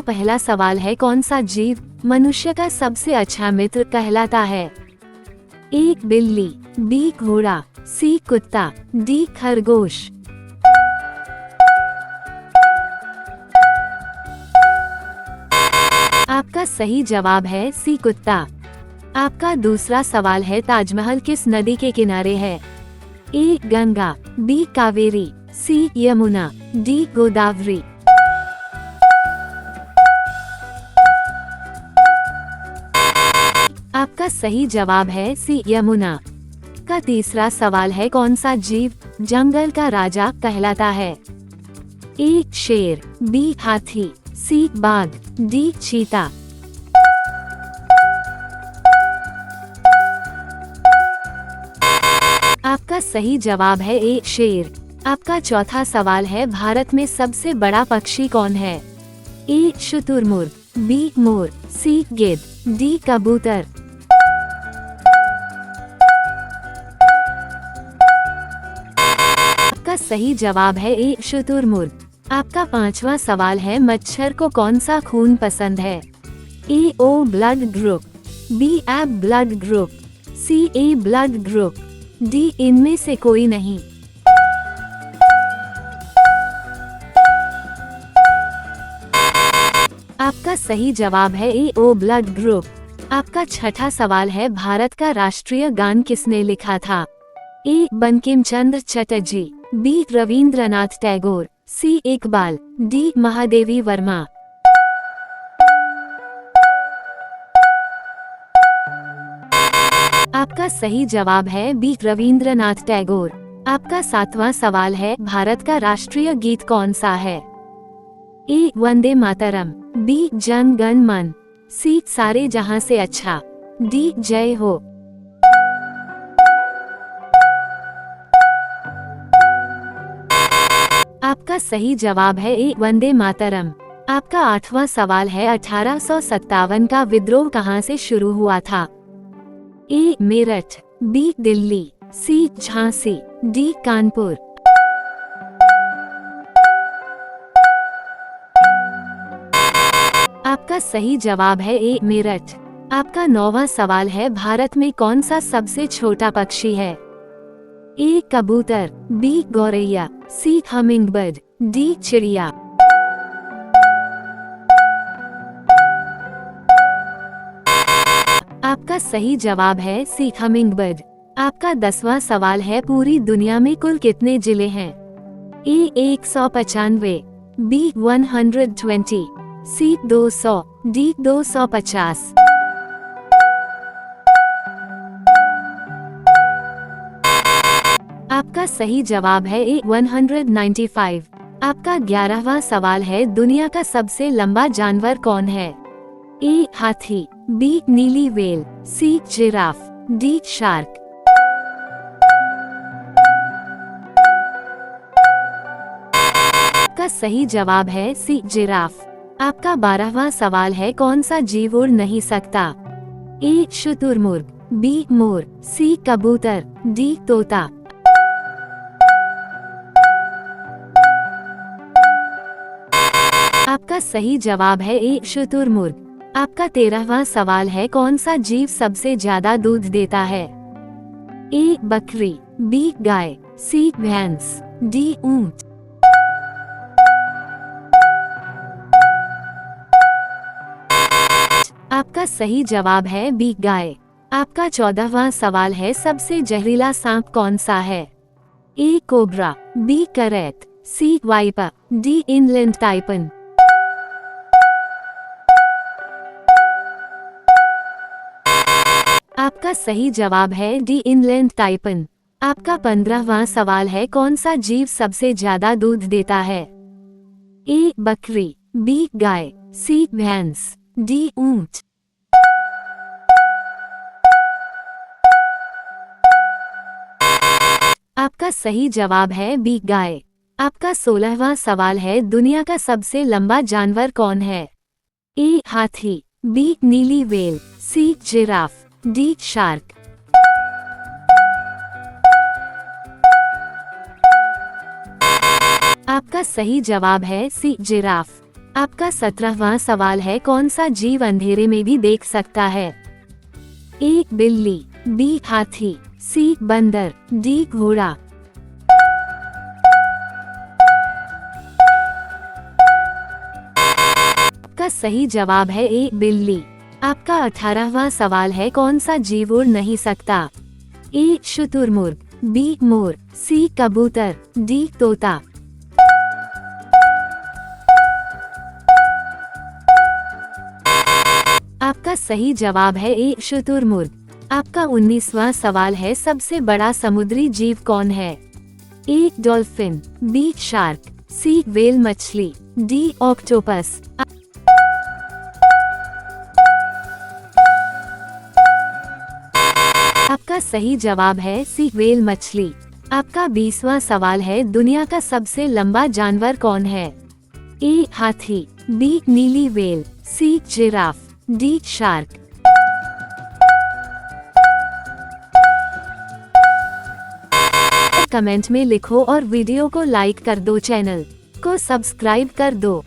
पहला सवाल है, कौन सा जीव मनुष्य का सबसे अच्छा मित्र कहलाता है? ए बिल्ली, बी घोड़ा, सी कुत्ता, डी खरगोश। आपका सही जवाब है सी कुत्ता। आपका दूसरा सवाल है, ताजमहल किस नदी के किनारे है? ए गंगा, बी कावेरी, सी यमुना, डी गोदावरी। आपका सही जवाब है सी यमुना। का तीसरा सवाल है, कौन सा जीव जंगल का राजा कहलाता है? ए शेर, बी हाथी, सी बाघ, डी चीता। आपका सही जवाब है ए शेर। आपका चौथा सवाल है, भारत में सबसे बड़ा पक्षी कौन है? ए शुतुरमुर्ग, बी मोर, सी गिद्ध, डी कबूतर। आपका सही जवाब है ए शुतुरमुर्ग। आपका पांचवा सवाल है, मच्छर को कौन सा खून पसंद है? ए ओ ब्लड ग्रुप, बी एब ब्लड ग्रुप, सी ए ब्लड ग्रुप, डी इनमें से कोई नहीं। आपका सही जवाब है ए ओ ब्लड ग्रुप। आपका छठा सवाल है, भारत का राष्ट्रीय गान किसने लिखा था? ए बंकिम चंद्र चटर्जी, बी रविंद्रनाथ टैगोर, सी इकबाल, डी महादेवी वर्मा। आपका सही जवाब है बी रविंद्रनाथ टैगोर। आपका सातवां सवाल है, भारत का राष्ट्रीय गीत कौन सा है? ए वंदे मातरम, बी जन गण मन, सी सारे जहां से अच्छा, डी जय हो। आपका सही जवाब है ए वंदे मातरम। आपका आठवां सवाल है, 1857 का विद्रोह कहां से शुरू हुआ था? ए मेरठ, बी दिल्ली, सी झांसी, डी कानपुर। आपका सही जवाब है ए मेरठ। आपका नौवां सवाल है, भारत में कौन सा सबसे छोटा पक्षी है? ए कबूतर, बी गौरैया, सी हमिंगबर्ड, डी चिड़िया। आपका सही जवाब है सी हमिंगबर्ड। आपका 10वां सवाल है, पूरी दुनिया में कुल कितने जिले हैं? ए 195, बी 120, सी 200, डी 250। आपका सही जवाब है ए 195। आपका 11वां सवाल है, दुनिया का सबसे लंबा जानवर कौन है? ए हाथी, बी नीली whale, C giraffe, D shark. आपका सही जवाब है सी जिराफ। आपका 12वां सवाल है, कौन सा जीव उड़ नहीं सकता? ए शुतुरमुर्ग, बी मोर, सी कबूतर, डी तोता। आपका सही जवाब है ए शुतुरमुर्ग। आपका 13वां सवाल है, कौन सा जीव सबसे ज्यादा दूध देता है? ए बकरी, बी गाय, सी भैंस, डी ऊंट। आपका सही जवाब है बी गाय। आपका 14वां सवाल है, सबसे जहरीला सांप कौन सा है? ए कोबरा, बी करैत, सी वाइपर, डी इनलैंड टाइपन। आपका सही जवाब है डी इनलैंड टाइपन। आपका 15वां सवाल है, कौन सा जीव सबसे ज्यादा दूध देता है? ए बकरी, बी गाय, सी भैंस, डी ऊंट। आपका सही जवाब है बी गाय। आपका 16वां सवाल है, दुनिया का सबसे लंबा जानवर कौन है? ए हाथी, बी नीली whale, C giraffe, D shark. आपका सही जवाब है सी जिराफ। आपका 17वां सवाल है, कौन सा जीव अंधेरे में भी देख सकता है? ए बिल्ली, बी हाथी, सी बंदर, डी घोड़ा। आपका सही जवाब है ए बिल्ली। आपका 18वां सवाल है, कौन सा जीव उड़ नहीं सकता? ए शुतुरमुर्ग, बी मोर, सी कबूतर, डी तोता। आपका सही जवाब है ए शुतुरमुर्ग। आपका 19वां सवाल है, सबसे बड़ा समुद्री जीव कौन है? ए डॉल्फिन, बी शार्क, सी व्हेल मछली, डी ऑक्टोपस। आपका सही जवाब है सी व्हेल मछली। आपका 20वां सवाल है, दुनिया का सबसे लंबा जानवर कौन है? ए हाथी, बी नीली whale, C giraffe, D shark. Comment में लिखो और वीडियो को लाइक कर दो, चैनल को सब्सक्राइब कर दो।